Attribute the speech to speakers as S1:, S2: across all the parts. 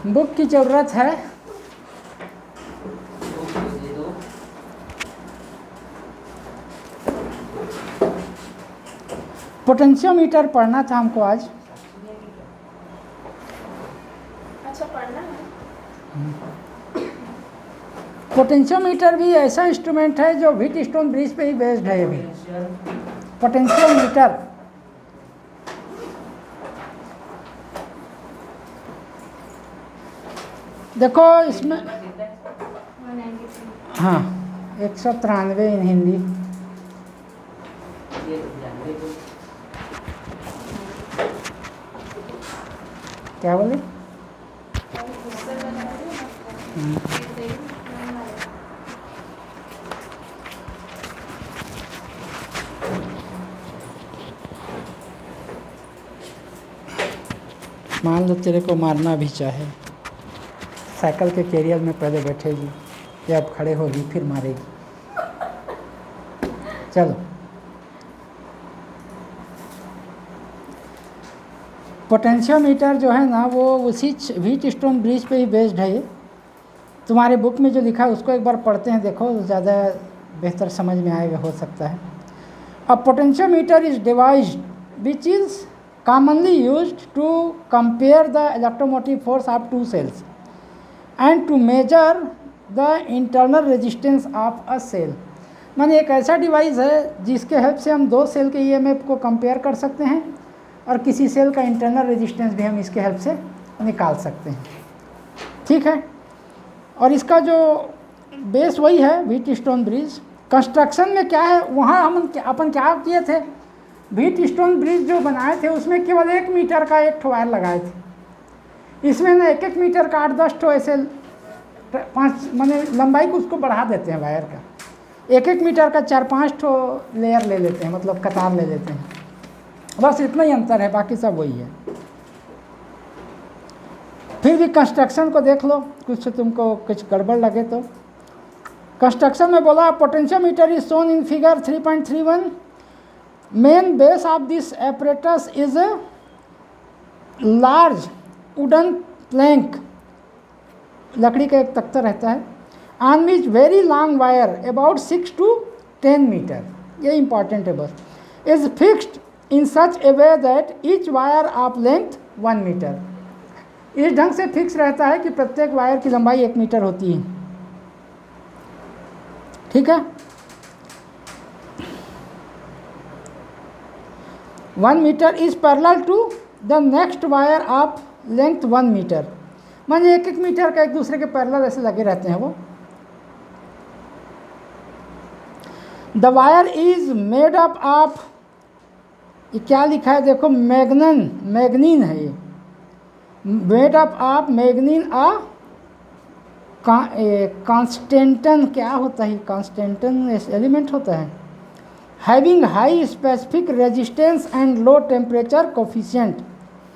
S1: Book की ज़रूरत है। पोटेंशियोमीटर पढ़ना था हमको आज।
S2: अच्छा, पढ़ना है।
S1: पोटेंशियोमीटर भी ऐसा इंस्ट्रूमेंट है जो व्हीटस्टोन ब्रिज पे ही बेस्ड है। अभी पोटेंशियोमीटर देखो इसमें,
S2: 193।
S1: हाँ 193 इन हिंदी। क्या बोले? मान लो तेरे को मारना भी चाहे, साइकिल के कैरियर में पहले बैठेगी या अब खड़े होगी फिर मारेगी। चलो, पोटेंशियोमीटर जो है ना वो उसी व्हीटस्टोन ब्रिज पे ही बेस्ड है। ये तुम्हारे बुक में जो लिखा है उसको एक बार पढ़ते हैं, देखो ज़्यादा बेहतर समझ में आएगा, हो सकता है। अ potentiometer is device which is commonly used to compare the electromotive force of two cells and to measure the internal resistance of a cell। माने एक ऐसा डिवाइस है जिसके हेल्प से हम दो सेल के ईएमएफ को कंपेयर कर सकते हैं और किसी सेल का इंटरनल रेजिस्टेंस भी हम इसके हेल्प से निकाल सकते हैं। ठीक है, और इसका जो बेस वही है व्हीटस्टोन ब्रिज। कंस्ट्रक्शन में क्या है, वहाँ अपन क्या किए थे, व्हीटस्टोन ब्रिज जो बनाए थे उसमें केवल 1 मीटर का एक वायर लगाए थे। इसमें ना 1-1 मीटर का 8-10 ठो ऐसे 5 माने लंबाई को उसको बढ़ा देते हैं वायर का। 1-1 मीटर का 4-5 ठो लेयर ले लेते हैं, मतलब कतार ले लेते हैं। बस इतना ही अंतर है, बाकी सब वही है। फिर भी कंस्ट्रक्शन को देख लो, कुछ तुमको कुछ गड़बड़ लगे तो। कंस्ट्रक्शन में बोला potentiometer is shown in figure 3.31। Main base of this apparatus is a large wooden plank, लकड़ी का एक तख्ता रहता है, on which very long wire about 6 to 10 metre, ये important है बस, is fixed in such a way that each wire of length 1 metre. इस ढंग से फिक्स रहता है कि प्रत्येक वायर की लंबाई 1 मीटर होती है। ठीक है, 1 metre is parallel to the next wire of length 1 metre. माने 1-1 मीटर का एक दूसरे के पैरेलल ऐसे लगे रहते हैं वो। The wire is made up of, ये क्या लिखा है देखो, मैग्नीन है ये, made up of मैग्नीन uh constantan, क्या होता है कांस्टेंटन, एलिमेंट होता है, having high specific resistance and low temperature coefficient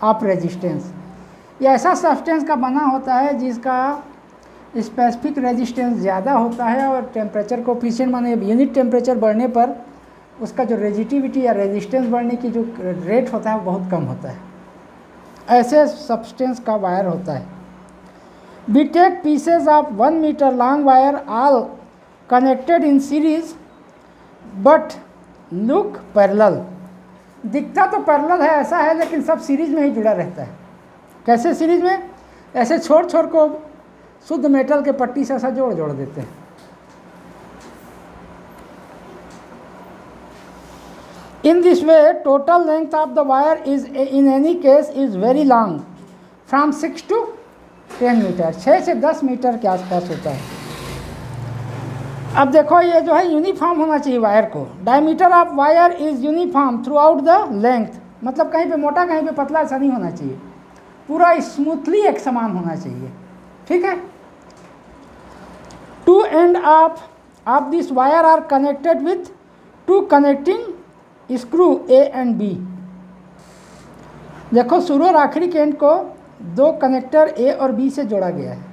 S1: of resistance. ये ऐसा सब्सटेंस का बना होता है जिसका स्पेसिफिक रेजिस्टेंस ज़्यादा होता है और टेम्परेचर कोफिशिएंट माने यूनिट टेम्परेचर बढ़ने पर उसका जो रेजिस्टिविटी या रेजिस्टेंस बढ़ने की जो रेट होता है वो बहुत कम होता है। ऐसे सब्सटेंस का वायर होता है। We take pieces of 1 metre long wire all connected in series but look parallel. दिखता तो पैरेलल है, ऐसा है, लेकिन सब सीरीज में ही जुड़ा रहता है। कैसे सीरीज में, ऐसे छोड़ छोड़ को शुद्ध मेटल के पट्टी से ऐसा जोड़ जोड़ देते हैं। In this way total length of the wire is in any case is very long, from 6 to 10 metre, 6 से 10 मीटर के आसपास होता है। अब देखो ये जो है यूनिफॉर्म होना चाहिए वायर को। Diameter of wire is uniform through out the length, मतलब कहीं पे मोटा कहीं पे पतला ऐसा नहीं होना चाहिए, पूरा स्मूथली एक समान होना चाहिए। ठीक है, 2 end of this wire are connected with 2 connecting screw A and B. देखो शुरू और आखिरी के एंड को 2 कनेक्टर ए और बी से जोड़ा गया है।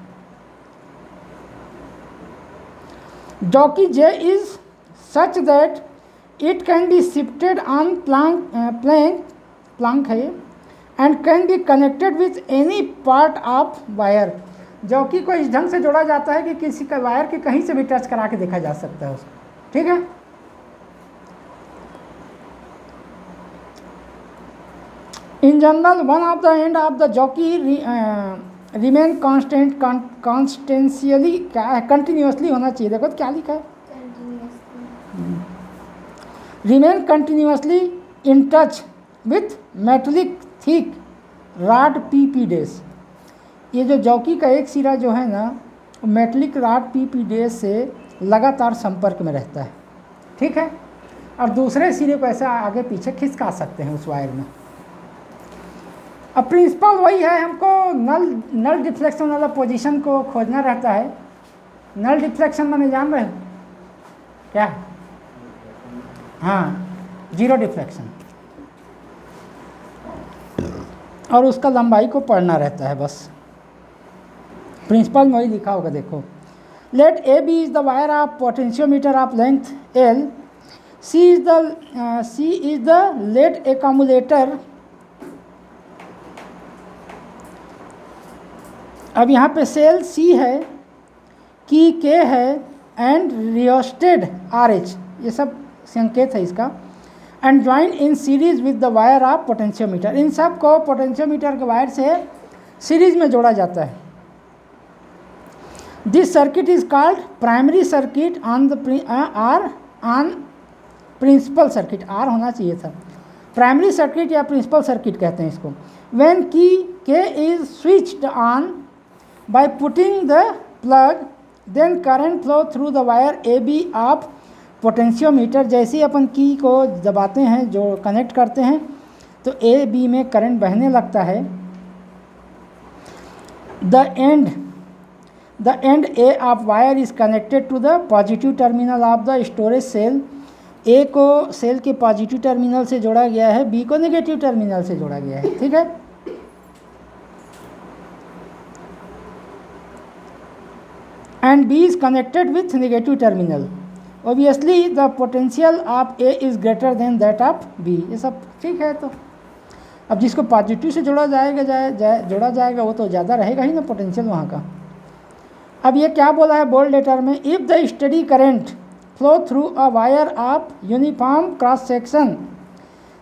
S1: Jockey J is such that it can be shifted on plank है and can be connected with any part of wire, jockey को इस ढंग से जोड़ा जाता है कि किसी का वायर के कहीं से भी टच करा के देखा जा सकता है उसको, ठीक है। In general one of the end of the jockey remain constant, constantly क्या है, कंटिन्यूसली होना चाहिए, देखो तो क्या लिखा है, remain continuously in touch with metallic thick rod पी डेस। ये जो जॉकी का एक सिरा जो है ना, मेटलिक रॉड पी डेस से लगातार संपर्क में रहता है, ठीक है, और दूसरे सिरे को ऐसा आगे पीछे खिसका सकते हैं उस वायर में। अब प्रिंसिपल वही है, हमको नल डिफ्लेक्शन वाला पोजीशन को खोजना रहता है। नल डिफ्लेक्शन माने जान रहे हो क्या? हाँ, जीरो डिफ्लेक्शन, और उसका लंबाई को पढ़ना रहता है बस। प्रिंसिपल में वही लिखा होगा, देखो, let A B is the wire of potentiometer of length L, C is the let accumulator. अब यहाँ पे सेल सी है, की के है, एंड रियोस्टेड आर एच, ये सब संकेत है इसका, and join in series with the wire of potentiometer. इन सब को पोटेंशियोमीटर के वायर से सीरीज में जोड़ा जाता है। This circuit is called primary circuit on the or on principal circuit, or होना चाहिए था, प्राइमरी सर्किट या प्रिंसिपल सर्किट कहते हैं इसको। When key K is switched on by putting the plug, then current flow through the wire AB of potentiometer। जैसे ही अपन की को दबाते हैं, जो कनेक्ट करते हैं, तो AB में करंट बहने लगता है। the end A of wire is connected to the positive terminal of the storage cell। A को सेल के पॉजिटिव टर्मिनल से जोड़ा गया है, B को नेगेटिव टर्मिनल से जोड़ा गया है, ठीक है। and B is connected with negative terminal। obviously the potential of A is greater than that of B। ये सब ठीक है। तो अब जिसको पॉजिटिव से जोड़ा जाएगा वो तो ज़्यादा रहेगा ही ना पोटेंशियल वहाँ का। अब ये क्या बोला है बोल्ड लेटर में, if the steady current flow through a wire of uniform cross section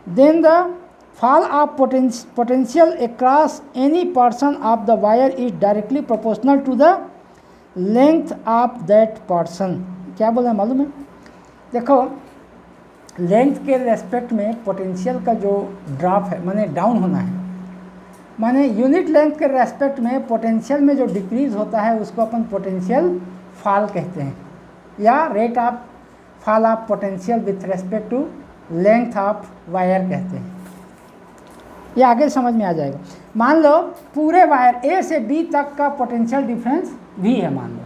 S1: then the fall of potential across any portion of the wire is directly proportional to the length of that portion। क्या बोला मालूम है? देखो, length के respect में potential का जो drop है माने डाउन होना है, माने यूनिट लेंथ के रेस्पेक्ट में पोटेंशियल में जो डिक्रीज होता है उसको अपन पोटेंशियल फॉल कहते हैं, या rate of fall of potential with respect to length of wire कहते हैं। ये आगे समझ में आ जाएगा। मान लो पूरे वायर ए से बी तक का पोटेंशियल डिफरेंस V है मान लो,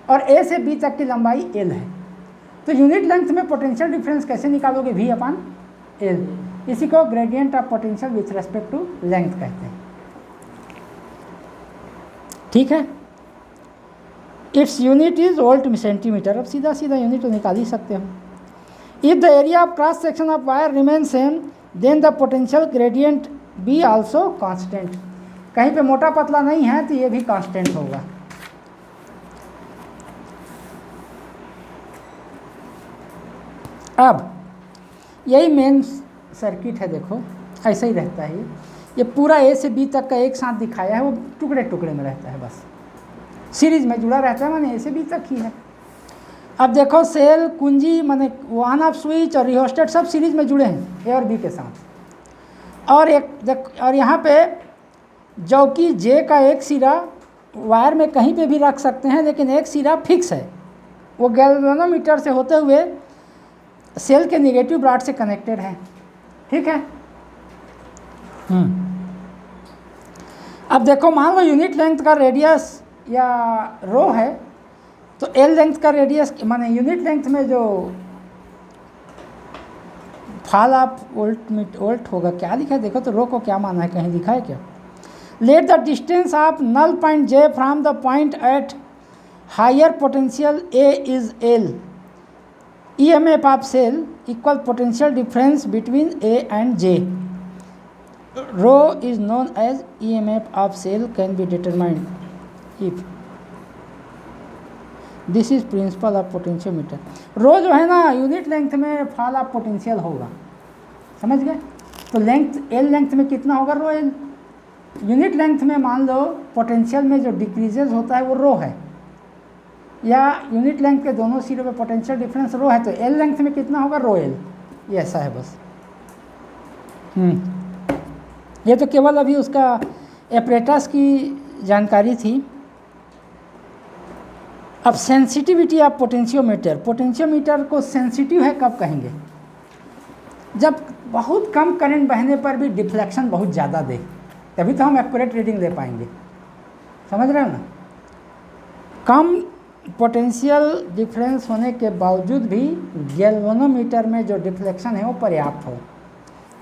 S1: और A से B तक की लंबाई L है, तो यूनिट लेंथ में पोटेंशियल डिफरेंस कैसे निकालोगे? V upon L। इसी को gradient of potential with respect to length कहते हैं, ठीक है। इट्स यूनिट इज वोल्ट में सेंटीमीटर। अब सीधा सीधा यूनिट तो निकाल ही सकते हो। If the area of cross section of wire remain same then the potential gradient be also constant. कहीं पे मोटा पतला नहीं है तो ये भी कांस्टेंट होगा। अब यही मेन सर्किट है, देखो ऐसा ही रहता है। ये पूरा ए से बी तक का एक साथ दिखाया है, वो टुकड़े टुकड़े में रहता है, बस सीरीज में जुड़ा रहता है, माने ए से बी तक ही है। अब देखो सेल, कुंजी, माने ऑन ऑफ स्विच और रिहोस्टेट सब सीरीज में जुड़े हैं ए और बी के साथ। और यहाँ पे जबकि जे का एक सिरा वायर में कहीं पे भी रख सकते हैं, लेकिन एक सिरा फिक्स है, वो गैल्वेनोमीटर से होते हुए सेल के नेगेटिव ब्रॉड से कनेक्टेड है, ठीक है। अब देखो मान लो यूनिट लेंथ का रेडियस या रो है, तो एल लेंथ का रेडियस माने यूनिट लेंथ में जो फॉल ऑफ वोल्ट होगा, क्या लिखा है देखो तो, रो को क्या माना है, कहीं लिखा है क्या? Let the distance of null point J from the point at higher potential A is L. EMF of cell equal potential difference between A and J। Rho is known as EMF of cell can be determined if this is principle of potentiometer. Rho जो है ना unit length में fall of potential होगा, समझ गए। तो length L length में कितना होगा, रो एल। यूनिट लेंथ में मान लो पोटेंशियल में जो डिक्रीजेज होता है वो रो है, या यूनिट लेंथ के दोनों सिरों पे पोटेंशियल डिफरेंस रो है, तो एल लेंथ में कितना होगा, रो एल। ये ऐसा है बस। ये तो केवल अभी उसका एपरेटस की जानकारी थी। अब सेंसिटिविटी ऑफ पोटेंशियोमीटर। पोटेंशियोमीटर को सेंसिटिव है कब कहेंगे, जब बहुत कम करंट बहने पर भी डिफ्लेक्शन बहुत ज़्यादा दे, तभी तो हम एक्यूरेट रीडिंग ले पाएंगे, समझ रहे हो ना। कम पोटेंशियल डिफरेंस होने के बावजूद भी गैल्वेनोमीटर में जो डिफ्लेक्शन है वो पर्याप्त हो,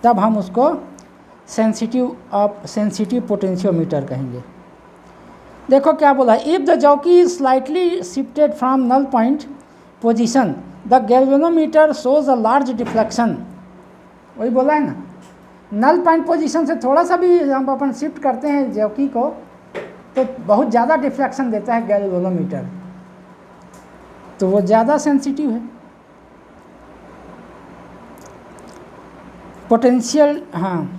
S1: तब हम उसको सेंसिटिव पोटेंशियोमीटर कहेंगे। देखो क्या बोला, if the jockey is slightly shifted from null point position the galvanometer shows a large deflection. वही बोला है ना, नल पॉइंट पोजीशन से थोड़ा सा भी हम अपन शिफ्ट करते हैं जॉकी को तो बहुत ज़्यादा डिफ्लेक्शन देता है गैल्वेनोमीटर, तो वो ज़्यादा सेंसिटिव है। पोटेंशियल, हाँ,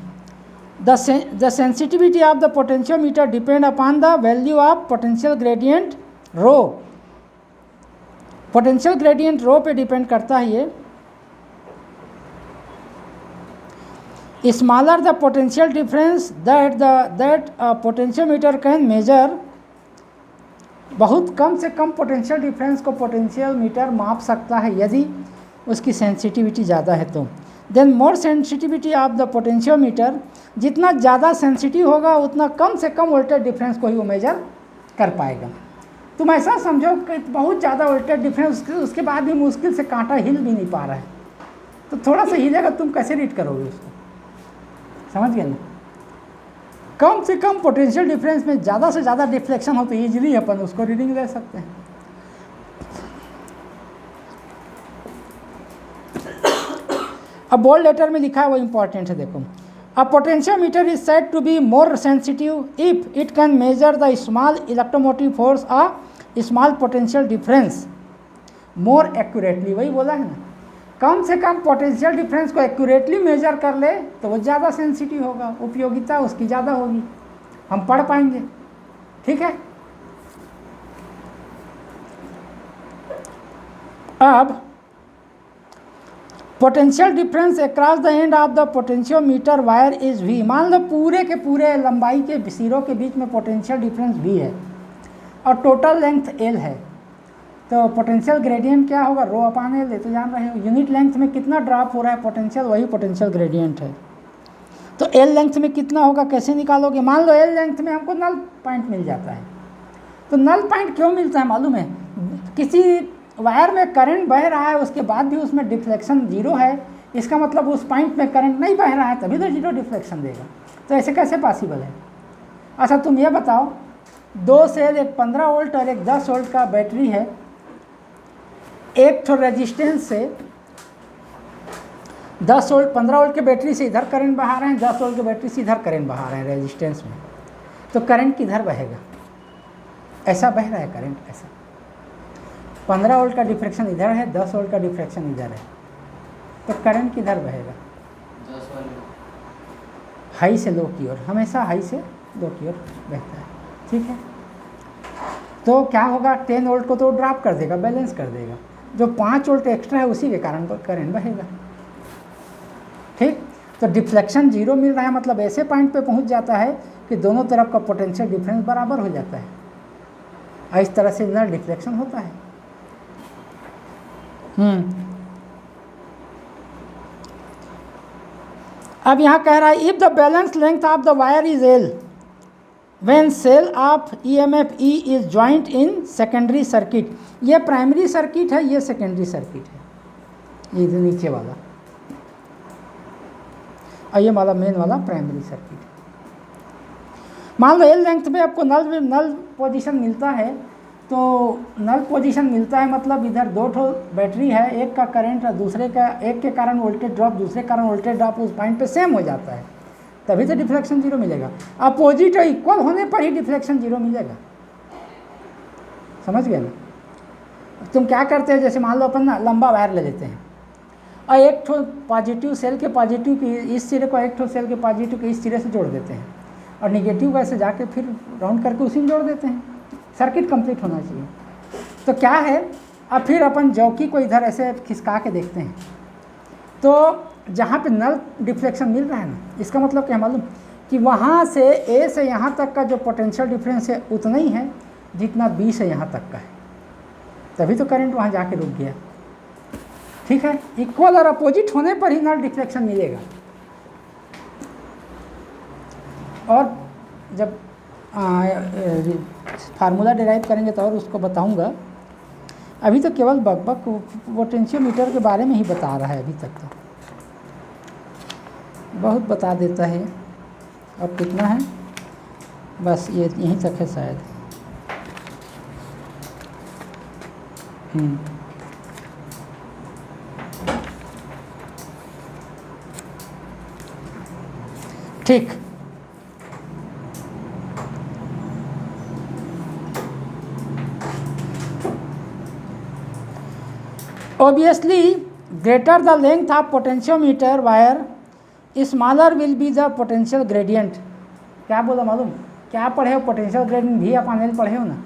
S1: the sensitivity of the potentiometer depend upon the value of potential gradient rho। Potential gradient rho पे डिपेंड करता है ये। Smaller the potential difference that potentiometer can measure, बहुत कम से कम पोटेंशियल डिफरेंस को पोटेंशियल मीटर माप सकता है यदि उसकी सेंसिटिविटी ज़्यादा है तो। Then more sensitivity of the potentiometer, जितना ज़्यादा सेंसिटिव होगा उतना कम से कम वोल्टेज डिफरेंस को ही वो मेजर कर पाएगा। तुम ऐसा समझो कि बहुत ज़्यादा वोल्टेज डिफरेंस उसके बाद भी मुश्किल से कांटा हिल भी नहीं पा रहा है, तो थोड़ा सा हिलेगा, तुम कैसे रीड करोगे उसको, समझ गए ना। कम से कम पोटेंशियल डिफरेंस में ज़्यादा से ज़्यादा डिफ्लेक्शन हो तो ईजिली अपन उसको रीडिंग ले सकते हैं। अब बोल्ड लेटर में लिखा है वो इंपॉर्टेंट है, देखो। A potentiometer is said to be more sensitive if it can measure the small electromotive force a small potential difference more accurately. वही बोला है ना, कम से कम पोटेंशियल डिफरेंस को एक्यूरेटली मेजर कर ले तो वो ज़्यादा सेंसिटिव होगा, उपयोगिता उसकी ज़्यादा होगी, हम पढ़ पाएंगे, ठीक है। अब potential difference across the end of the potentiometer wire is V। मान लो पूरे के पूरे लंबाई के सिरों के बीच में पोटेंशियल डिफरेंस V है और टोटल लेंथ L है, तो पोटेंशियल ग्रेडियंट क्या होगा, रो अपान L। तो जान रहे हो यूनिट लेंथ में कितना ड्रॉप हो रहा है पोटेंशियल, वही पोटेंशियल ग्रेडियंट है। तो L लेंथ में कितना होगा, कैसे निकालोगे। मान लो L लेंथ में हमको नल पॉइंट मिल जाता है, तो नल पॉइंट क्यों मिलता है मालूम है, किसी वायर में करंट बह रहा है उसके बाद भी उसमें डिफ्लेक्शन जीरो है, इसका मतलब उस पॉइंट में करंट नहीं बह रहा है तभी तो जीरो डिफ्लेक्शन देगा। तो ऐसे कैसे पॉसिबल है। अच्छा तुम ये बताओ, दो सेल, एक 15 वोल्ट और एक 10 वोल्ट का बैटरी है, एक तो रेजिस्टेंस से 10 वोल्ट 15 वोल्ट के बैटरी से इधर करंट बहा रहे हैं, 10 वोल्ट के बैटरी से इधर करंट बहा रहे हैं रेजिस्टेंस में, तो करंट किधर बहेगा, ऐसा बह रहा है करंट, ऐसा 15 वोल्ट का डिफ्रेक्शन इधर है, 10 वोल्ट का डिफ्रेक्शन इधर है, तो करंट किधर बहेगा, हाई से लो की ओर, हमेशा हाई से लो की ओर बहता है, ठीक है। तो क्या होगा, 10 वोल्ट को तो ड्रॉप कर देगा, बैलेंस कर देगा, जो 5 वोल्ट एक्स्ट्रा है उसी के कारण करंट बहेगा, ठीक। तो डिफ्लेक्शन जीरो मिल रहा है, मतलब ऐसे पॉइंट पे पहुंच जाता है कि दोनों तरफ का पोटेंशियल डिफरेंस बराबर हो जाता है, और इस तरह से नल डिफ्लेक्शन होता है। अब यहाँ कह रहा है if the balance length of the wire is L when cell of EMF E is joint in secondary circuit. ये प्राइमरी सर्किट है, ये सेकेंडरी सर्किट है, ये जो नीचे वाला, और ये वाला मेन वाला प्राइमरी सर्किट। मान लो L लेंथ में आपको नल पोजीशन मिलता है, तो नल पोजीशन मिलता है मतलब इधर दो ठो बैटरी है, एक का करंट दूसरे का, एक के कारण वोल्टेज ड्रॉप दूसरे कारण वोल्टेज ड्रॉप उस पॉइंट पे सेम हो जाता है, तभी तो डिफ्लेक्शन जीरो मिलेगा। अपोजिट और इक्वल होने पर ही डिफ्लेक्शन जीरो मिलेगा। समझ गए ना? तुम क्या करते हैं, जैसे मान लो अपन ना लंबा वायर ले लेते हैं और एक ठो पॉजिटिव सेल के पॉजिटिव की इस सिरे को एक ठो सेल के पॉजिटिव के इस सिरे से जोड़ देते हैं और निगेटिव वैसे जाके फिर राउंड करके उसी में जोड़ देते हैं। सर्किट कंप्लीट होना चाहिए। तो क्या है, अब फिर अपन जौकी को इधर ऐसे खिसका के देखते हैं तो जहाँ पे नल डिफ्लेक्शन मिल रहा है ना, इसका मतलब क्या मालूम कि वहाँ से ए से यहाँ तक का जो पोटेंशियल डिफरेंस है उतना ही है जितना बी से यहाँ तक का है, तभी तो करंट वहाँ जाके रुक गया। ठीक है, इक्वल और अपोजिट होने पर ही नल डिफ्लेक्शन मिलेगा। और जब फार्मूला डिराइव करेंगे तो और उसको बताऊंगा। अभी तो केवल बकबक पोटेंशियोमीटर के बारे में ही बता रहा है, अभी तक तो बहुत बता देता है। अब कितना है, बस ये यहीं तक है शायद। ठीक, obviously greater the length of potentiometer wire smaller will be the potential gradient। क्या बोला मालूम, क्या पढ़े हो, पोटेंशियल ग्रेडियंट भी अपन एल पढ़े हो ना।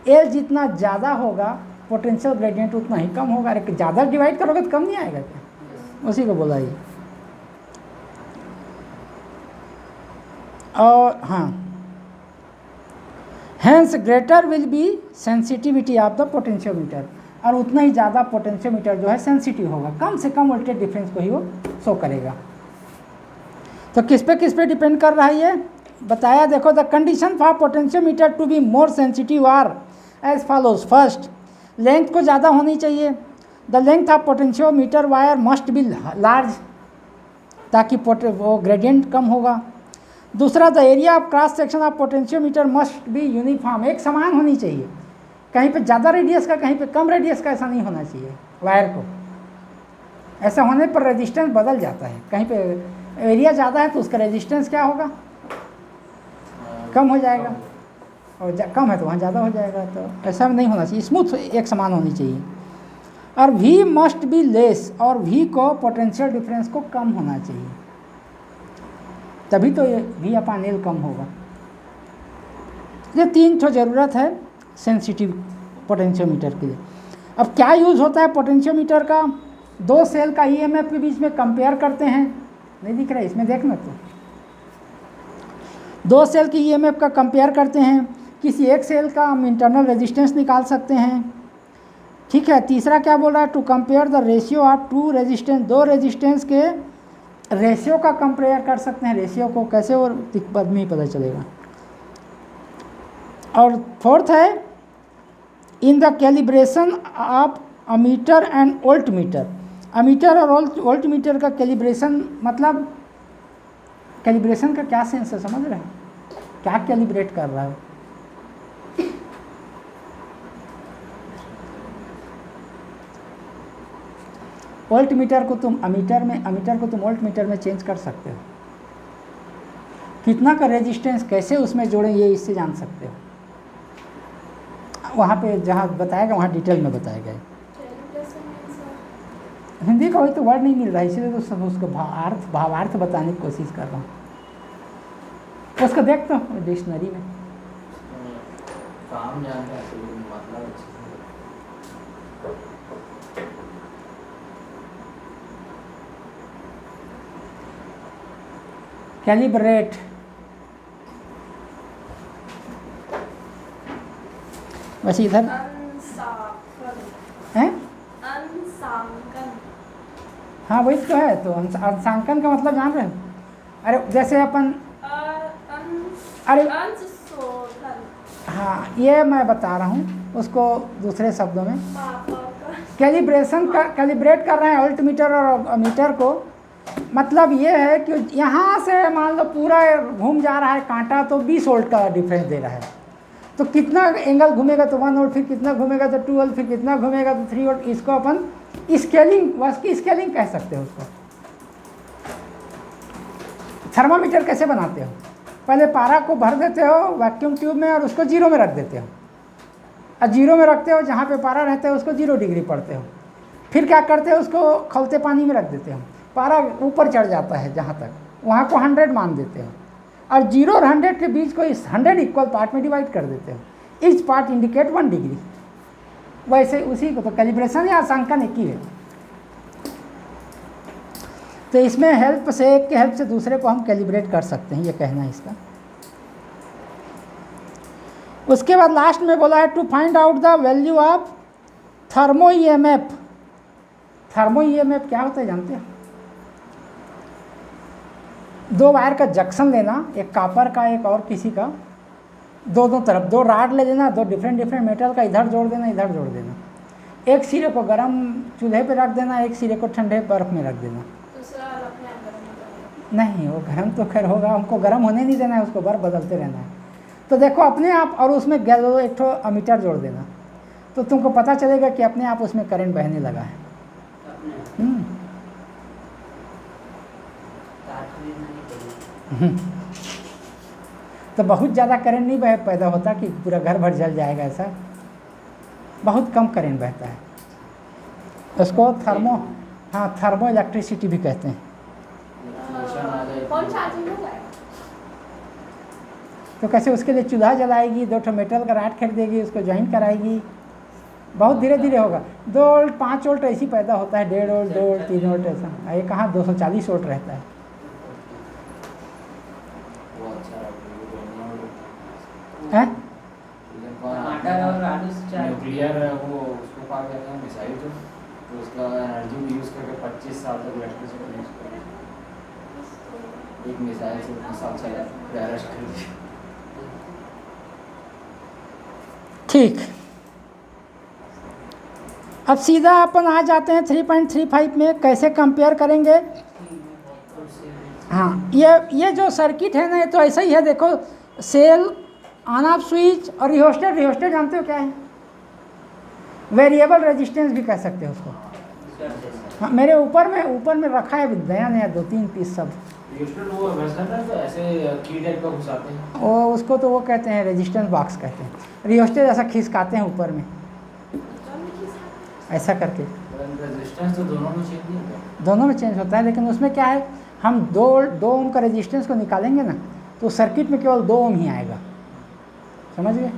S1: एल जितना ज़्यादा होगा पोटेंशियल ग्रेडियंट उतना ही कम होगा। अरे ज़्यादा डिवाइड करोगे तो कम नहीं आएगा क्या, उसी को बोला ये। और हाँ, hence greater will be sensitivity of the potentiometer, और उतना ही ज़्यादा पोटेंशियोमीटर जो है सेंसिटिव होगा, कम से कम वोल्टेज डिफरेंस को ही वो शो करेगा। तो किस पे डिपेंड कर रहा है ये बताया। देखो, the condition for potentiometer to be more sensitive are as follows. First, length को ज़्यादा होनी चाहिए। The length of potentiometer wire must be large, ताकि वो ग्रेडियंट कम होगा। दूसरा, the area of cross section of potentiometer must be uniform, एक समान होनी चाहिए। कहीं पे ज़्यादा रेडियस का, कहीं पे कम रेडियस का, ऐसा नहीं होना चाहिए वायर को। ऐसा होने पर रेजिस्टेंस बदल जाता है। कहीं पे एरिया ज़्यादा है तो उसका रेजिस्टेंस क्या होगा, कम हो जाएगा, और कम है तो वहाँ ज़्यादा हो जाएगा। तो ऐसा नहीं होना चाहिए, स्मूथ एक समान होनी चाहिए। और V मस्ट बी लेस, और V को पोटेंशियल डिफरेंस को कम होना चाहिए, तभी तो ये V अपॉन L कम होगा। ये तीन तो ज़रूरत है सेंसिटिव पोटेंशियोमीटर के लिए। अब क्या यूज़ होता है पोटेंशियोमीटर का, दो सेल का ईएमएफ के बीच में कंपेयर करते हैं। नहीं दिख रहा है इसमें, देखना तो, दो सेल की ईएमएफ का कंपेयर करते हैं। किसी एक सेल का हम इंटरनल रेजिस्टेंस निकाल सकते हैं। ठीक है, तीसरा क्या बोल रहा है, to compare the ratio of two resistance, दो रेजिस्टेंस के रेशियो का कंपेयर कर सकते हैं। रेशियो को कैसे, और बाद में ही पता चलेगा। और फोर्थ है, in the calibration of ammeter and voltmeter. Ammeter और वोल्टमीटर का कैलिब्रेशन, मतलब कैलिब्रेशन का क्या सेंस है, समझ रहे हैं, क्या कैलिब्रेट कर रहा है। वोल्टमीटर को तुम अमीटर में, अमीटर को तुम वोल्टमीटर में चेंज कर सकते हो। कितना का रेजिस्टेंस कैसे उसमें जोड़ें ये इससे जान सकते हो। वहाँ पे जहाँ बताएगा वहाँ डिटेल में बताएगा। हिंदी का वही तो वर्ड नहीं मिल रहा है, इसीलिए तो सब उसको भावार्थ बताने की कोशिश कर रहा हूँ। उसको देखता हूँ डिक्शनरी में। काम जानता है मतलब कैलिब्रेट, वैसे इधर हैं, हाँ वही तो है। तो अंशांकन का मतलब जान रहे हो, अरे जैसे अपन अरे हाँ ये मैं बता रहा हूँ उसको दूसरे शब्दों में। कैलिब्रेशन का, कैलिब्रेट कर रहे हैं वोल्टमीटर और अमीटर को। मतलब ये है कि यहाँ से मान लो पूरा घूम जा रहा है कांटा, तो 20 वोल्ट का डिफरेंस दे रहा है। तो कितना एंगल घूमेगा तो 1 वोल्ट, फिर कितना घूमेगा तो 2 वोल्ट, फिर कितना घूमेगा तो 3 वोल्ट। इसको अपन स्केलिंग, बस की स्केलिंग कह सकते हो उसको। थर्मामीटर कैसे बनाते हो? पहले पारा को भर देते हो वैक्यूम ट्यूब में और उसको 0 में रख देते हो, और 0 में रखते हो, जहाँ पे पारा रहता है उसको 0 डिग्री पढ़ते हो। फिर क्या करते हो, उसको खौलते पानी में रख देते हो, पारा ऊपर चढ़ जाता है जहाँ तक, वहाँ को 100 मान देते हो, और 0 और 100 के बीच को इस 100 इक्वल पार्ट में डिवाइड कर देते हो। Each part indicate 1 degree. वैसे उसी को तो कैलिब्रेशन या आंकलन एक ही है। तो इसमें हेल्प से, एक के हेल्प से दूसरे को हम कैलिब्रेट कर सकते हैं, ये कहना है इसका। उसके बाद लास्ट में बोला है to find out the value of thermo EMF. Thermo EMF क्या होता है जानते हो? 2 वायर का जंक्शन लेना, एक कॉपर का एक और किसी का, दोनों तरफ 2 राड ले लेना, 2 डिफरेंट मेटल का, इधर जोड़ देना इधर जोड़ देना, एक सिरे को गर्म चूल्हे पे रख देना, एक सिरे को ठंडे बर्फ में रख देना।
S2: दूसरा रखने आप गर्म करेंगे।
S1: नहीं, वो गर्म तो खैर होगा, हमको गर्म होने नहीं देना है, उसको बर्फ बदलते रहना है। तो देखो अपने आप, और उसमें एक ठो अमीटर जोड़ देना, तो तुमको पता चलेगा कि अपने आप उसमें करंट बहने लगा है। तो बहुत ज़्यादा करंट नहीं पैदा होता कि पूरा घर भर जल जाएगा, ऐसा बहुत कम करंट बहता है। उसको थर्मो इलेक्ट्रिसिटी भी कहते हैं।
S2: कौन चार्जिंग होगा?
S1: तो कैसे उसके लिए चूल्हा जलाएगी, 2 ठो मेटल का राड फेंक देगी, उसको ज्वाइन कराएगी, बहुत धीरे धीरे होगा। 2 वोल्ट 5 वोल्ट ऐसी पैदा होता है, 1.5 वोल्ट 2 वोल्ट 3 वोल्ट ऐसा। ये कहाँ 240 वोल्ट रहता है। हैं?
S3: न्यूक्लियर वो उसको कहा जाता है मिसाइल, तो उसका एनर्जी यूज़ करके 25 साल तक इलेक्ट्रिसिटी यूज़ करते हैं। एक मिसाइल से 20 साल चला बैरश कर दिया।
S1: ठीक, अब सीधा अपन आ जाते हैं 3.35 में। कैसे कंपेयर करेंगे? हाँ, ये जो सर्किट है ना, ये तो ऐसा ही है। देखो, सेल, ऑन ऑफ स्विच और रिहोस्टेट। रिहोस्टेट जानते हो क्या है? वेरिएबल रेजिस्टेंस भी कह सकते हो उसको। हाँ, मेरे ऊपर में रखा है नया 2-3 पीस सब।
S3: वो वैसा ना, तो ऐसे की टाइप का घुसाते हैं,
S1: वो उसको तो वो कहते हैं रेजिस्टेंस बॉक्स कहते हैं। रिहोस्टेट ऐसा खिसकाते हैं ऊपर में, ऐसा करके।
S3: रेजिस्टेंस तो दोनों में चेंज नहीं होता।
S1: दोनों में चेंज होता है, लेकिन उसमें क्या है, हम 2 ओम का रेजिस्टेंस को निकालेंगे ना, तो सर्किट में केवल 2 ओम ही आएगा, समझ गए?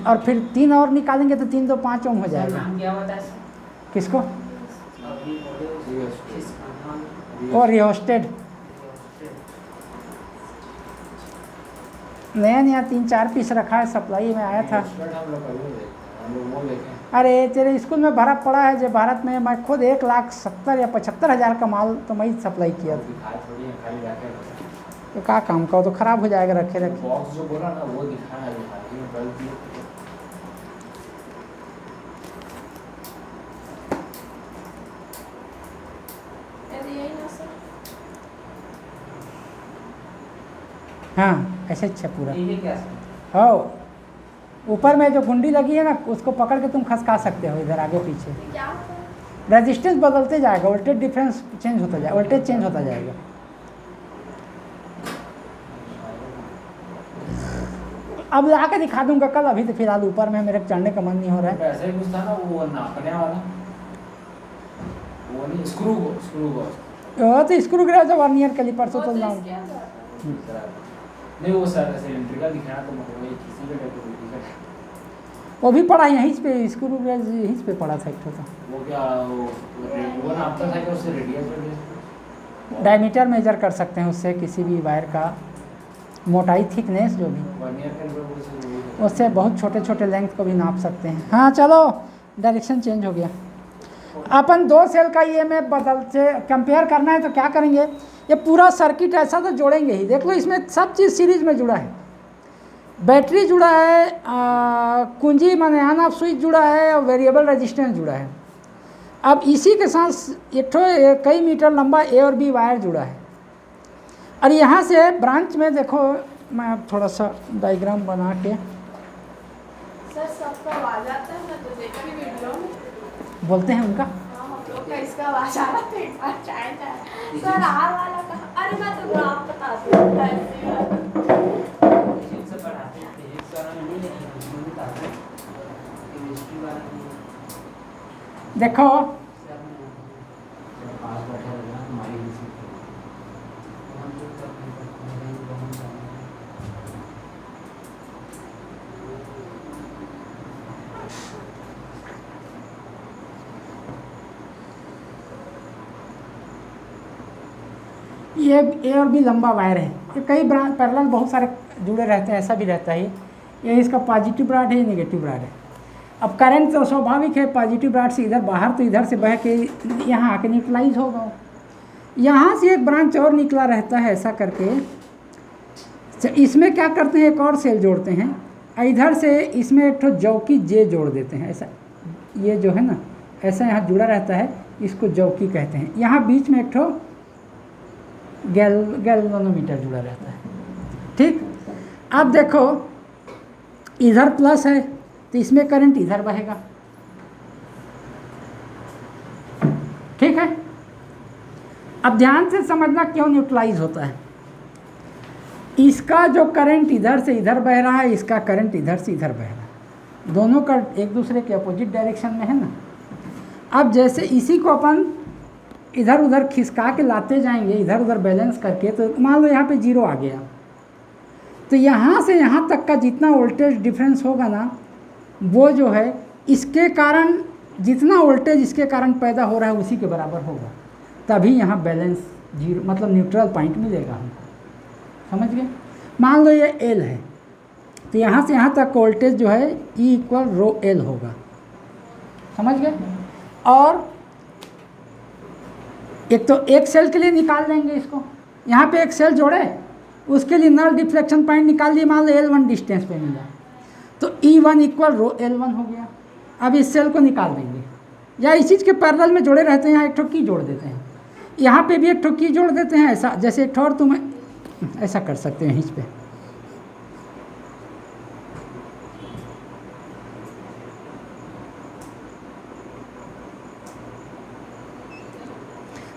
S1: और फिर 3 और निकालेंगे तो 3 2 5 ओम हो जाएगा।
S4: क्या होता है?
S1: किसको? और रिहोस्टेट नया 3-4 पीस रखा है, सप्लाई में आया था। अरे तेरे स्कूल में भरा पड़ा है जो भारत में, मैं खुद 1,70,000 या 75,000 का माल तो मैं ही सप्लाई किया था। तो क्या काम का, तो ख़राब हो जाएगा रखे रखे।
S3: बॉक्स जो बोला ना वो दिखाना है।
S2: यही ना सर।
S1: हाँ, ऐसे अच्छा पूरा।
S4: ये क्या है?
S1: हाँ, ऊपर में जो गुंडी लगी है ना, उसको पकड़ के तुम खसका सकते हो इधर आगे पीछे।
S2: ये क्या होता है?
S1: रेजिस्टेंस बदलते जाएगा, वोल्टेज डिफरेंस चेंज होता जाएगा, वोल्टेज चेंज होता जाएगा। अब ला के दिखा दूंगा कल, अभी तो फिलहाल ऊपर में मेरे चढ़ने का मन नहीं हो रहा है।
S3: ऐसा ही कुछ था ना, वो नापने वाला, वो नहीं, स्क्रू
S1: तो स्क्रू गिरा जो वर्नियर कैलिपर से तो
S2: वो तो
S1: लाऊं।
S2: इसके अंदर।
S3: नहीं, वो सर सिलेंड्रिकल दिखाना, तो मतलब वही किसी का कैटेगरी का।
S1: वो भी पड़ा यहीं पे, स्क्रू यहीं पे पड़ा था एक तो।
S3: वो क्या वो नापता था कि उससे रेडियस
S1: डायमीटर मेजर कर सकते हैं उससे, किसी भी वायर का मोटाई, थिकनेस जो भी, उससे बहुत छोटे छोटे लेंथ को भी नाप सकते हैं। हाँ चलो, डायरेक्शन चेंज हो गया। अपन 2 सेल का ईएमएफ बदल से कंपेयर करना है तो क्या करेंगे, ये पूरा सर्किट ऐसा तो जोड़ेंगे ही। देख लो, इसमें सब चीज़ सीरीज में जुड़ा है। बैटरी जुड़ा है, कुंजी माने ऑन ऑफ स्विच जुड़ा है, और वेरिएबल रेजिस्टेंस जुड़ा है। अब इसी के साथ एक कई मीटर लंबा ए और बी वायर जुड़ा है। और यहाँ से ब्रांच में देखो, मैं अब थोड़ा सा डायग्राम बना के
S2: सर सबका आवाज आता है ना, तो देखी वीडियो में।
S1: बोलते हैं उनका।
S2: हाँ, हम लोग का इसका आवाज आ रहा था एक बार शायद है। सर आर वाला कहा, अरे सर मैं तो ग्राफ बताती हूँ ऐसे वाला।
S4: फिजिक्स से पढ़ाते हैं, फिजिक्स वाला में नहीं लेकिन उसमें भी बताते हैं, केमिस्ट्री वाला में
S1: देखो
S4: से आपने
S3: पास बैठे रहना हमारी किसी
S4: हम जो करते हैं बहुत सारे
S1: ये ए और बी लंबा वायर है, ये कई ब्रांच पैरेलल बहुत सारे जुड़े रहते हैं, ऐसा भी रहता है। ये इसका पॉजिटिव ब्राड है, ये नेगेटिव ब्राड है। अब करंट तो स्वाभाविक है, पॉजिटिव ब्राड से इधर बाहर तो इधर से बह के यहाँ आके न्यूट्रलाइज होगा। यहाँ से एक ब्रांच और निकला रहता है ऐसा करके, तो इसमें क्या करते हैं, एक और सेल जोड़ते हैं, इधर से इसमें एक ठो जौकी जे जोड़ देते हैं ऐसा, ये जो है ना ऐसा यहाँ जुड़ा रहता है, इसको जौकी कहते हैं। यहाँ बीच में एक ठो गैल्वेनोमीटर जुड़ा रहता है। ठीक, अब देखो इधर प्लस है तो इसमें करंट इधर बहेगा। ठीक है, अब ध्यान से समझना क्यों न्यूट्रलाइज होता है। इसका जो करंट इधर से इधर बह रहा है, इसका करंट इधर से इधर बह रहा है, दोनों का एक दूसरे के अपोजिट डायरेक्शन में है ना। अब जैसे इसी को अपन इधर उधर खिसका के लाते जाएंगे, इधर उधर बैलेंस करके, तो मान लो यहाँ पे 0 आ गया, तो यहाँ से यहाँ तक का जितना वोल्टेज डिफरेंस होगा ना, वो जो है इसके कारण जितना वोल्टेज इसके कारण पैदा हो रहा है उसी के बराबर होगा, तभी यहाँ बैलेंस 0 मतलब न्यूट्रल पॉइंट मिलेगा हमको। समझ गए? मान लो ये L है, तो यहाँ से यहाँ तक वोल्टेज जो है E = ρL होगा। समझ गए? और एक तो एक सेल के लिए निकाल लेंगे इसको, यहाँ पे एक सेल जोड़े, उसके लिए नल डिफ्लेक्शन पॉइंट निकाल लिए, मान लो L1 डिस्टेंस पे मिला, तो E1 = ρL1 हो गया। अब इस सेल को निकाल देंगे, या इस चीज़ के पैरेलल में जोड़े रहते हैं, यहाँ एक ठो की जोड़ देते हैं, यहाँ पे भी एक ठो की जोड़ देते हैं, ऐसा जैसे एक ठो, और तुम ऐसा कर सकते हैं इस पे।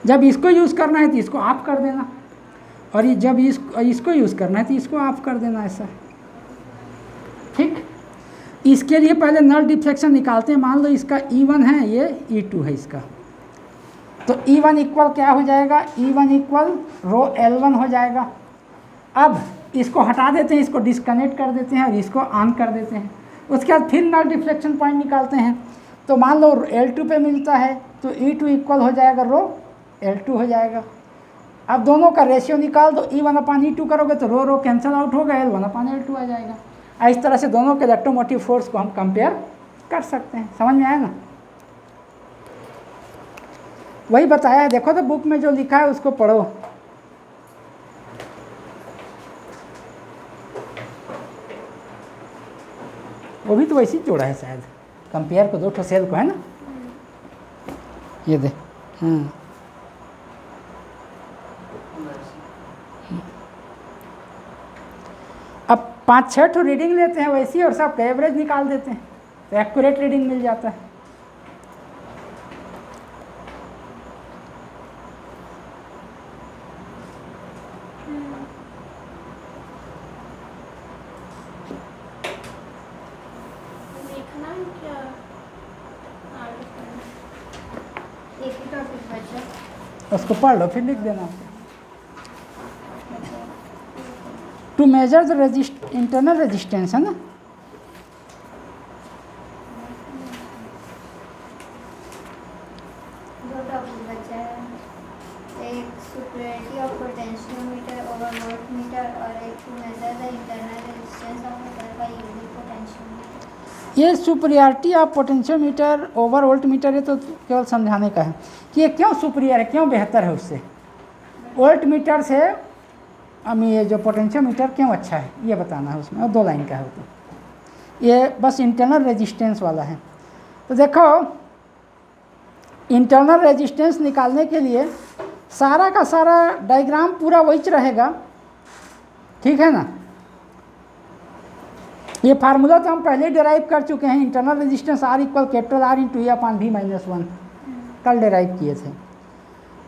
S1: जब इसको यूज़ करना है तो इसको ऑफ कर देना, और ये जब इसको यूज़ करना है तो इसको ऑफ कर देना, ऐसा। ठीक, इसके लिए पहले नल डिफ्लेक्शन निकालते हैं। मान लो इसका E1 है, ये E2 है इसका, तो E1 = क्या हो जाएगा, E1 = ρL1 हो जाएगा। अब इसको हटा देते हैं, इसको डिस्कनेक्ट कर देते हैं और इसको ऑन कर देते हैं। उसके बाद फिर नल डिफ्लेक्शन पॉइंट निकालते हैं, तो मान लो L2 पे मिलता है, तो E2 = हो जाएगा ρL2 हो जाएगा। अब दोनों का रेशियो निकाल दो, E1/E2 करोगे तो रो कैंसिल आउट होगा, L1/L2 आ जाएगा। इस तरह से दोनों के इलेक्ट्रोमोटिव फोर्स को हम कंपेयर कर सकते हैं। समझ में आया ना? वही बताया है, देखो तो बुक में जो लिखा है उसको पढ़ो। वो भी तो वैसे ही जोड़ा है शायद, कंपेयर को 2 ठो सेल को, है ना? ये दे, हाँ अब 5-6 ठो रीडिंग लेते हैं वैसी, और सब एवरेज निकाल देते हैं, तो एक्यूरेट रीडिंग मिल जाता है।
S2: लिखना है क्या आगे पढ़ना?
S5: एक ही टॉपिक बचा।
S1: उसको पढ़ लो फिर लिख देना। To measure the internal resistance, है ना?
S5: दो टॉपिक बचा है, एक superiority of potentiometer over voltmeter और एक to measure the internal resistance of metal by using potentiometer.
S1: ये superiority of potentiometer over voltmeter, ये तो केवल समझाने का है कि ये क्यों सुपीरियर है, क्यों बेहतर है उससे, वोल्टमीटर से। अब ये जो पोटेंशियोमीटर क्यों अच्छा है ये बताना है उसमें, और 2 लाइन का है तो ये बस इंटरनल रेजिस्टेंस वाला है। तो देखो इंटरनल रेजिस्टेंस निकालने के लिए सारा का सारा डायग्राम पूरा वही रहेगा, ठीक है ना? ये फार्मूला तो हम पहले डिराइव कर चुके हैं, internal resistance R = R × E/V - 1 कल डिराइव किए थे।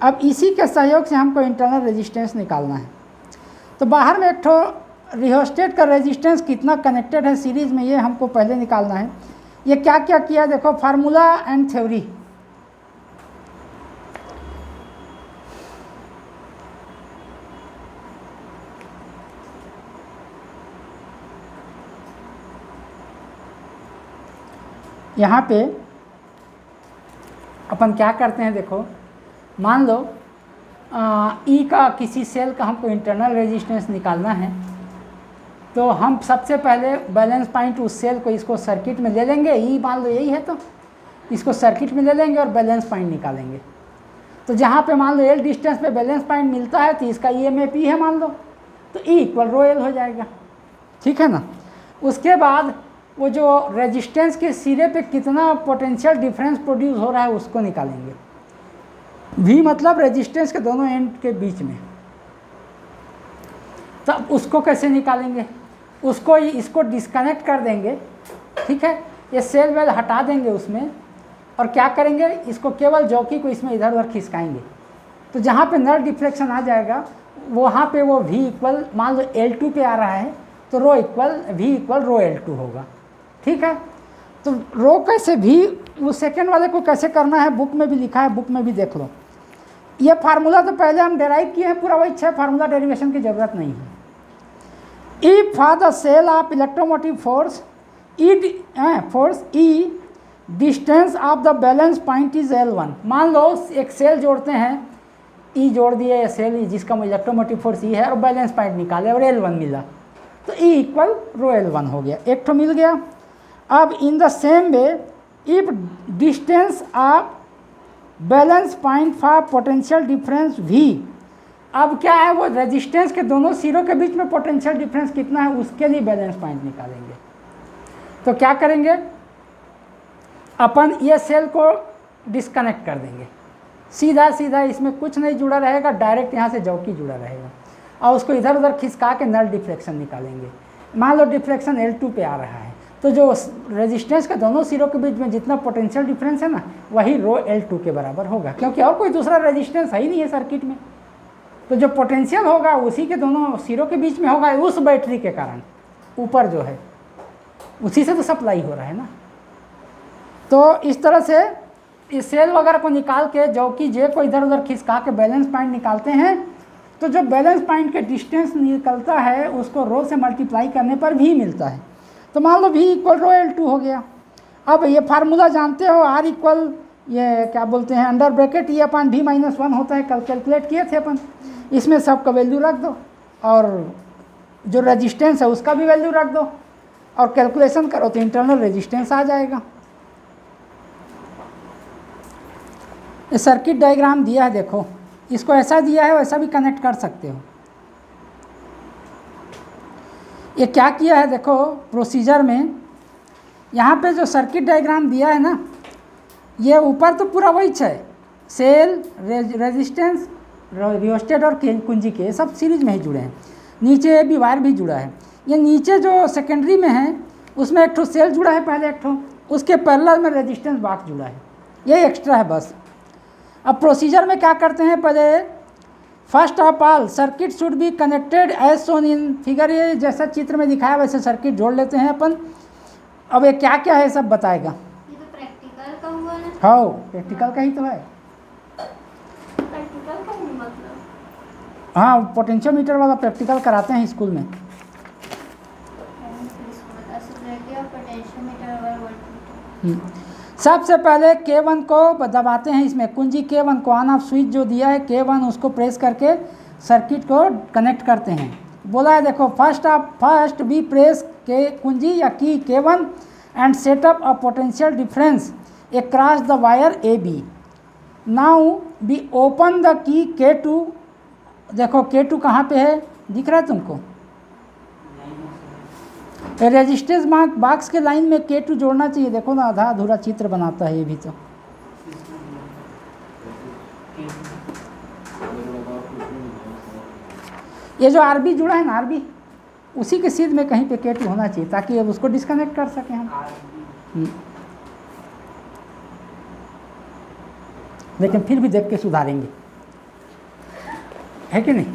S1: अब इसी के सहयोग से हमको इंटरनल रेजिस्टेंस निकालना है। तो बाहर में एक ठो रिहोस्टेट का रेजिस्टेंस कितना कनेक्टेड है सीरीज़ में, ये हमको पहले निकालना है। ये क्या क्या किया देखो, फार्मूला एंड थ्योरी। यहाँ पे अपन क्या करते हैं देखो, मान लो ई का किसी सेल का हमको इंटरनल रेजिस्टेंस निकालना है, तो हम सबसे पहले बैलेंस पॉइंट उस सेल को, इसको सर्किट में ले लेंगे, ई मान लो यही है, तो इसको सर्किट में ले लेंगे और बैलेंस पॉइंट निकालेंगे। तो जहाँ पे मान लो एल डिस्टेंस पे बैलेंस पॉइंट मिलता है, तो इसका EMF ई है मान लो, तो ई इक्वल रो एल हो जाएगा, ठीक है ना। उसके बाद वो जो रेजिस्टेंस के सिरे पे कितना पोटेंशियल डिफरेंस प्रोड्यूस हो रहा है उसको निकालेंगे। V मतलब रेजिस्टेंस के दोनों एंड के बीच में। तब उसको कैसे निकालेंगे, उसको इसको डिस्कनेक्ट कर देंगे, ठीक है। ये सेल वेल हटा देंगे उसमें, और क्या करेंगे, इसको केवल जॉकी को इसमें इधर उधर खिसकाएंगे। तो जहाँ पे नल डिफ्लेक्शन आ जाएगा वहाँ पे वो V इक्वल मान लो L2 पे आ रहा है, तो रो इक्वल V इक्वल रो L2 होगा, ठीक है। तो रो कैसे भी वो सेकंड वाले को कैसे करना है बुक में भी लिखा है, बुक में भी देख लो। ये फार्मूला तो पहले हम डेराइव किए हैं, पूरा वही 6 फार्मूला डेरिवेशन की ज़रूरत नहीं है। If for the cell of electromotive force E distance of the balance point is L1। मान लो एक सेल जोड़ते हैं, E जोड़ दिए सेल जिसका इलेक्ट्रोमोटिव फोर्स E है, और बैलेंस पॉइंट निकाले और L1 मिला, तो E इक्वल रो L1 हो गया, एक तो मिल गया। अब in the same way if distance of balance point for potential difference V, अब क्या है, वो रेजिस्टेंस के दोनों सिरों के बीच में पोटेंशियल डिफरेंस कितना है उसके लिए बैलेंस पॉइंट निकालेंगे। तो क्या करेंगे, अपन ये सेल को डिस्कनेक्ट कर देंगे, सीधा सीधा इसमें कुछ नहीं जुड़ा रहेगा, डायरेक्ट यहाँ से जॉकी जुड़ा रहेगा, और उसको इधर उधर खिसका के नल डिफ्लेक्शन निकालेंगे। मान लो डिफ्लेक्शन L2 पे आ रहा है, तो जो रेजिस्टेंस के दोनों सिरों के बीच में जितना पोटेंशियल डिफरेंस है ना, वही रो L2 के बराबर होगा, क्योंकि और कोई दूसरा रेजिस्टेंस है ही नहीं है सर्किट में। तो जो पोटेंशियल होगा उसी के दोनों सिरों के बीच में होगा, उस बैटरी के कारण ऊपर जो है उसी से तो सप्लाई हो रहा है ना। तो इस तरह से इस सेल वगैरह को निकाल के जॉकी जे को इधर उधर खिसका के बैलेंस पॉइंट निकालते हैं। तो जो बैलेंस पॉइंट के डिस्टेंस निकलता है उसको रो से मल्टीप्लाई करने पर भी मिलता है। तो मान लो V इक्वल रो L2 हो गया। अब ये फार्मूला जानते हो, R इक्वल ये क्या बोलते हैं अंडर ब्रैकेट E अपन V माइनस 1 होता है, कल कैलकुलेट किए थे अपन। इसमें सब का वैल्यू रख दो और जो रेजिस्टेंस है उसका भी वैल्यू रख दो और कैलकुलेशन करो तो इंटरनल रेजिस्टेंस आ जाएगा। ये सर्किट डायग्राम दिया है, देखो इसको ऐसा दिया है वैसा भी कनेक्ट कर सकते हो। ये क्या किया है देखो प्रोसीजर में, यहाँ पे जो सर्किट डायग्राम दिया है ना, ये ऊपर तो पूरा वही है, सेल रेजिस्टेंस रियोस्टेट और कुंजी के सब सीरीज में ही जुड़े हैं। नीचे भी वायर भी जुड़ा है। ये नीचे जो सेकेंडरी में है उसमें एक ठो सेल जुड़ा है पहले, एक ठो उसके पैरेलल में रेजिस्टेंस बॉक्स जुड़ा है, ये एक्स्ट्रा है बस। अब प्रोसीजर में क्या करते हैं, पहले first of all circuit should be connected as shown in figure. ये जैसा चित्र में दिखाया वैसे सर्किट जोड़ लेते हैं अपन। अब ये क्या क्या है सब बताएगा।
S5: ये तो प्रैक्टिकल का हुआ ना।
S1: हाँ प्रैक्टिकल का ही तो है।
S2: प्रैक्टिकल का ही मतलब,
S1: हाँ पोटेंशियोमीटर वाला प्रैक्टिकल कराते हैं स्कूल में। सबसे पहले K1 को दबाते हैं, इसमें कुंजी K1 को ऑन ऑफ स्विच जो दिया है K1 उसको प्रेस करके सर्किट को कनेक्ट करते हैं। बोला है देखो फर्स्ट बी प्रेस के कुंजी या की K1 and setup a potential difference across the wire AB। Now be open the key K2। देखो K2 कहाँ पे है दिख रहा है तुमको, रेजिस्टेंस बॉक्स के लाइन में K2 जोड़ना चाहिए। देखो ना आधा अधूरा चित्र बनाता है ये भी। तो ये जो RB जुड़ा है ना RB, उसी के सीध में कहीं पे K2 होना चाहिए ताकि अब उसको डिस्कनेक्ट कर सकें हम। लेकिन फिर भी देख के सुधारेंगे। है कि नहीं?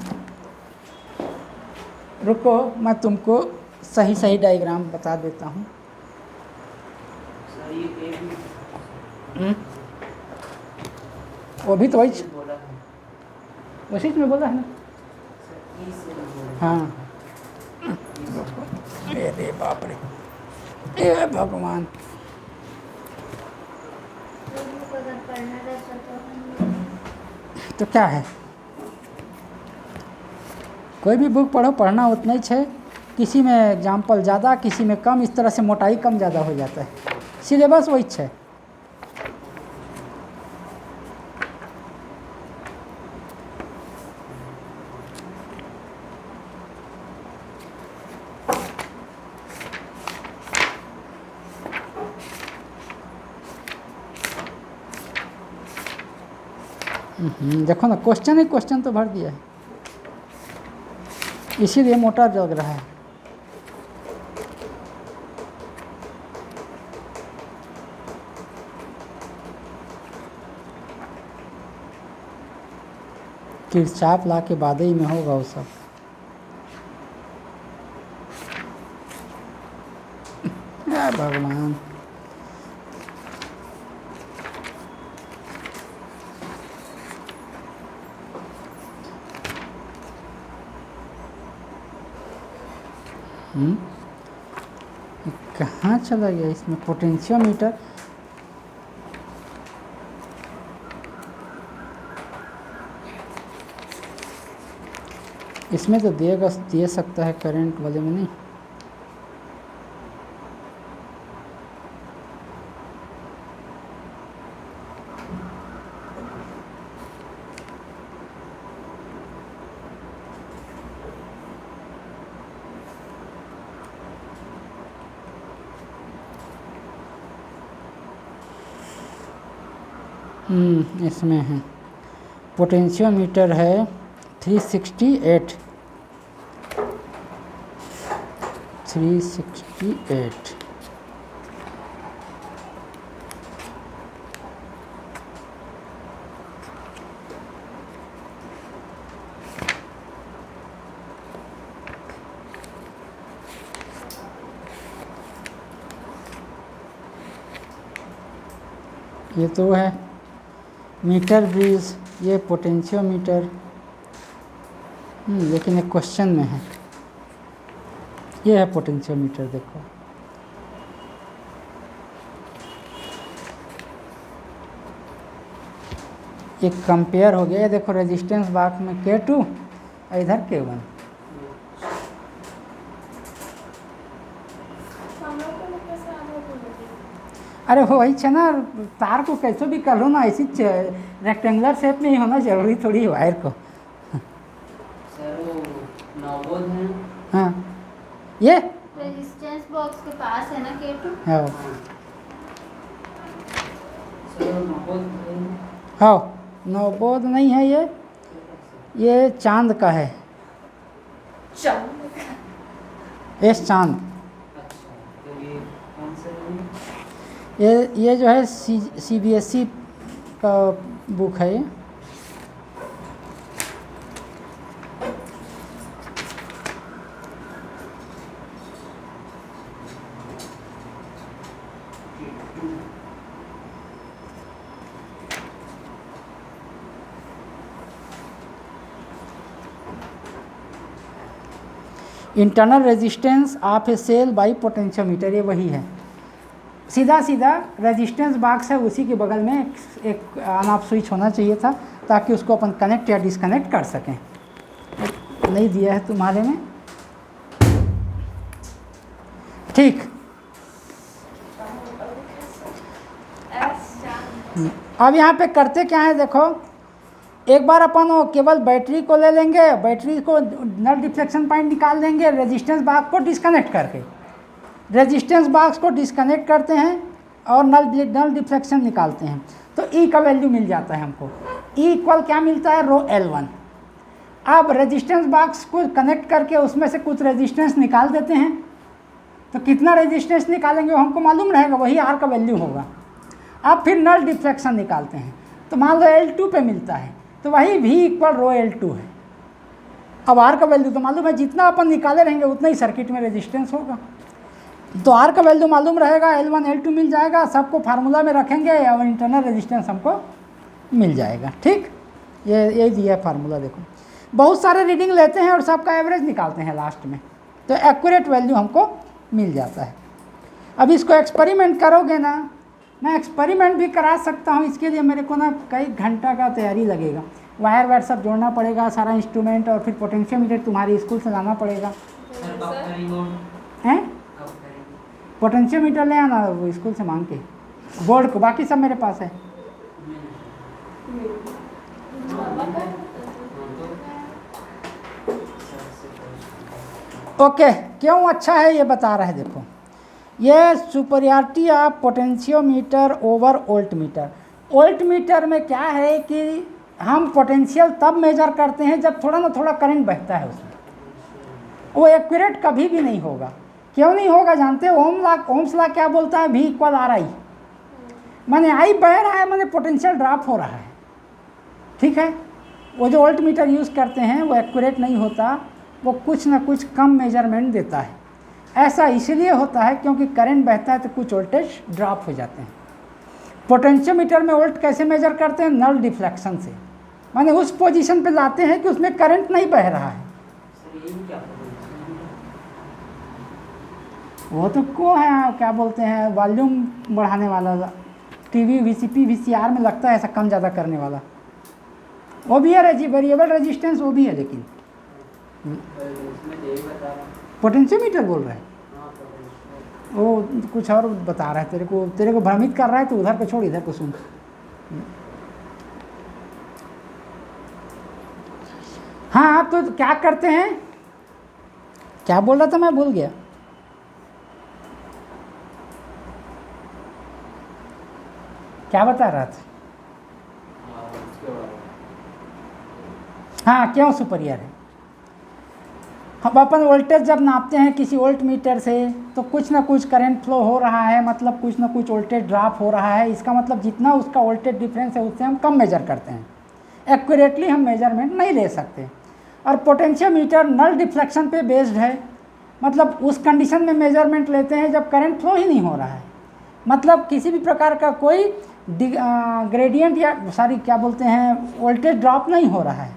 S1: रुको मैं तुमको सही सही डायग्राम बता देता हूँ।
S4: सर ये ए भी
S1: वो भी तो वही
S4: बोला है
S1: उसी में बोला है ना।
S4: सर ई से बोला
S1: हाँ अरे बाप रे, ए भगवान।
S5: तो बुक अगर पढ़ना रहता तो
S1: तो क्या है, कोई भी बुक पढ़ो, पढ़ना उतना ही है। किसी में एग्जाम्पल ज़्यादा, किसी में कम, इस तरह से मोटाई कम ज़्यादा हो जाता है। सिलेबस वही है। देखो ना, क्वेश्चन ही क्वेश्चन तो भर दिया है, इसीलिए मोटा लग रहा है। किरचाप ला के बाद ही में होगा वो सब। या भगवान, कहाँ चला गया इसमें पोटेंशियोमीटर। इसमें तो दिएगा, दे सकता है, करंट वाले में नहीं। इसमें है पोटेंशियोमीटर है 368। ये तो है मीटर ब्रिज, ये पोटेंशियोमीटर। लेकिन एक क्वेश्चन में है, ये है पोटेंशियोमीटर। देखो एक कंपेयर हो गया। ये देखो रेजिस्टेंस बॉक्स में K2 और इधर K1।
S2: हम लोग को कैसे आगे बोलोगे?
S1: अरे वो वही है ना, तार को कैसे भी कर लो ना, ऐसी रेक्टेंगुलर शेप में ही होना जरूरी थोड़ी है वायर को।
S4: सर वो नवबोध है
S1: हाँ ये
S5: रेजिस्टेंस बॉक्स के पास है ना K2।
S1: हाँ
S4: सर नवबोध है
S1: हाँ, नवबोध नहीं है ये चांद का है। एस चांद।
S4: अच्छा तो ये कौन सा है
S1: ये जो है CBSE का बुक है ये। Internal resistance of a cell by potentiometer, ये वही है। सीधा सीधा रेजिस्टेंस बॉक्स है, उसी के बगल में एक ऑन ऑफ स्विच होना चाहिए था, ताकि उसको अपन कनेक्ट या डिसकनेक्ट कर सकें। नहीं दिया है तुम्हारे में, ठीक। अब यहाँ पे करते क्या है, देखो एक बार अपन वो केवल बैटरी को ले लेंगे, बैटरी को नल डिफ्लेक्शन पॉइंट निकाल देंगे, रेजिस्टेंस बॉक्स को डिस्कनेक्ट करके रेजिस्टेंस बॉक्स को डिस्कनेक्ट करते हैं और नल डिफ्लेक्शन निकालते हैं, तो E का वैल्यू मिल जाता है हमको। E इक्वल क्या मिलता है, रो L1। अब रेजिस्टेंस बॉक्स को कनेक्ट करके उसमें से कुछ रेजिस्टेंस निकाल देते हैं, तो कितना रेजिस्टेंस निकालेंगे वो हमको मालूम रहेगा, वही R का वैल्यू होगा। अब फिर नल डिफ्लेक्शन निकालते हैं, तो मान लो L2 पे मिलता है, तो वही V इक्वल रो L2 है। अब आर का वैल्यू तो मालूम है, जितना अपन निकाले रहेंगे उतना ही सर्किट में रेजिस्टेंस होगा। तो आर का वैल्यू मालूम रहेगा, L1 L2 मिल जाएगा, सबको फार्मूला में रखेंगे और इंटरनल रेजिस्टेंस हमको मिल जाएगा। ठीक, ये दिया है फार्मूला। देखो बहुत सारे रीडिंग लेते हैं और सबका एवरेज निकालते हैं लास्ट में, तो एक्यूरेट वैल्यू हमको मिल जाता है। अब इसको एक्सपेरिमेंट करोगे ना, मैं एक्सपेरिमेंट भी करा सकता हूँ, इसके लिए मेरे को ना कई घंटा का तैयारी लगेगा। वायर वायर सब जोड़ना पड़ेगा, सारा इंस्ट्रूमेंट, और फिर पोटेंशियोमीटर तुम्हारी स्कूल से लाना पड़ेगा।
S4: सर कब करेंगे?
S1: हैं?
S4: कब करेंगे?
S1: पोटेंशियोमीटर ले आना वो स्कूल से मांग के, बोर्ड को, बाकी सब मेरे पास है। ओके, क्यों अच्छा है ये बता रहे हैं। देखो ये superiority of potentiometer over volt meter. Volt meter में क्या है कि हम पोटेंशियल तब मेजर करते हैं जब थोड़ा ना थोड़ा करंट बहता है उसमें, वो एक्यूरेट कभी भी नहीं होगा। क्यों नहीं होगा जानते हो? ओम्स लॉ क्या बोलता है? V = RI, माने आई बह रहा है, माने पोटेंशियल ड्रॉप हो रहा है। ठीक है, वो जो वोल्ट मीटर यूज़ करते हैं वो एक्यूरेट नहीं होता, वो कुछ ना कुछ कम मेजरमेंट देता है। ऐसा इसलिए होता है क्योंकि करंट बहता है तो कुछ वोल्टेज ड्रॉप हो जाते हैं। पोटेंशियोमीटर में वोल्ट कैसे मेजर करते हैं? नल डिफ्लेक्शन से, माने उस पोजीशन पे लाते हैं कि उसमें करंट नहीं बह रहा है।
S4: सर ये क्या पोटेंशियोमीटर?
S1: वो तो को है, क्या बोलते हैं, वॉल्यूम बढ़ाने वाला, टीवी VCP VCR में लगता है ऐसा कम ज़्यादा करने वाला, वो भी है। वेरिएबल रेजिस्टेंस वो भी है, लेकिन
S4: इसमें यही बता रहा हूँ।
S1: पोटेंशियोमीटर बोल रहा है
S4: हाँ, पोटेंशियोमीटर।
S1: वो कुछ और बता रहा है, तेरे को भ्रमित कर रहा है, तो उधर को छोड़, इधर को सुन। हाँ, तो क्या करते हैं, क्या बोल रहा था मैं भूल गया। क्या बता रहा था? हाँ, क्यों सुपरियर है। हम अपन वोल्टेज जब नापते हैं किसी वोल्ट मीटर से, तो कुछ ना कुछ करंट फ्लो हो रहा है, मतलब कुछ ना कुछ वोल्टेज ड्रॉप हो रहा है। इसका मतलब जितना उसका वोल्टेज डिफरेंस है उससे हम कम मेजर करते हैं, एक्यूरेटली हम मेजरमेंट नहीं ले सकते। और पोटेंशियोमीटर नल डिफ्लेक्शन पे बेस्ड है, मतलब उस कंडीशन में मेजरमेंट लेते हैं जब करंट फ्लो ही नहीं हो रहा है, मतलब किसी भी प्रकार का कोई ग्रेडियंट या क्या बोलते हैं, वोल्टेज ड्रॉप नहीं हो रहा है।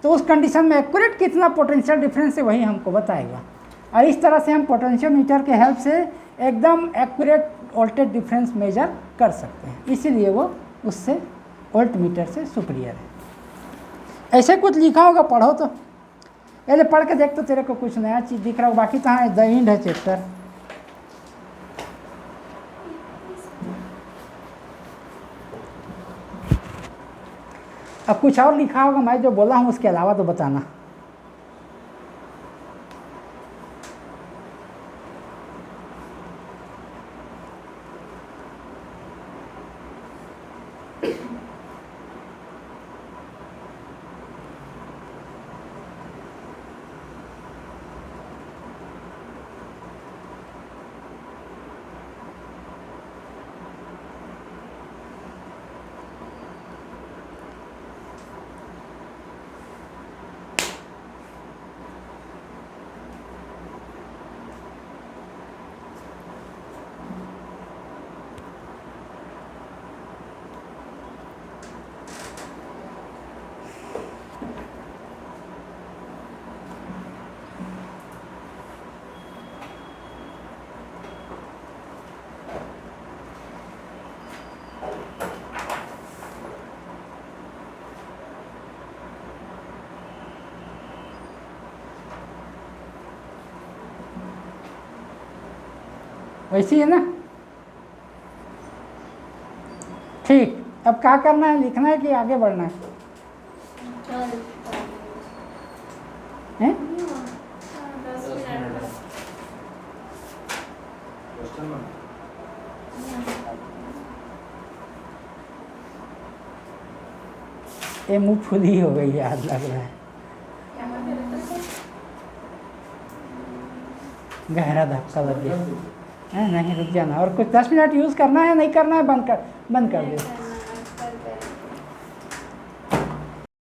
S1: तो उस कंडीशन में एक्यूरेट कितना पोटेंशियल डिफरेंस है वही हमको बताएगा। और इस तरह से हम पोटेंशियोमीटर के हेल्प से एकदम एक्यूरेट वोल्टेज डिफरेंस मेजर कर सकते हैं, इसीलिए वो उससे वोल्ट मीटर से सुपीरियर है। ऐसे कुछ लिखा होगा, पढ़ो तो, पहले पढ़ के देख तो तेरे को कुछ नया चीज़ दिख रहा होगा। बाकी तो हाँ, द एंड है चैप्टर। अब कुछ और लिखा होगा, मैं जो बोला हूँ उसके अलावा तो बताना। वैसी है ना? ठीक, अब क्या करना है, लिखना है कि आगे बढ़ना है? हैं?
S2: 10 मिनट।
S1: ये मुँह फुली हो गई याद लग रहा है, गहरा धक्का लग गया। नहीं रुक जाना, और कुछ 10 मिनट यूज़ करना है, नहीं करना है बंद कर दे।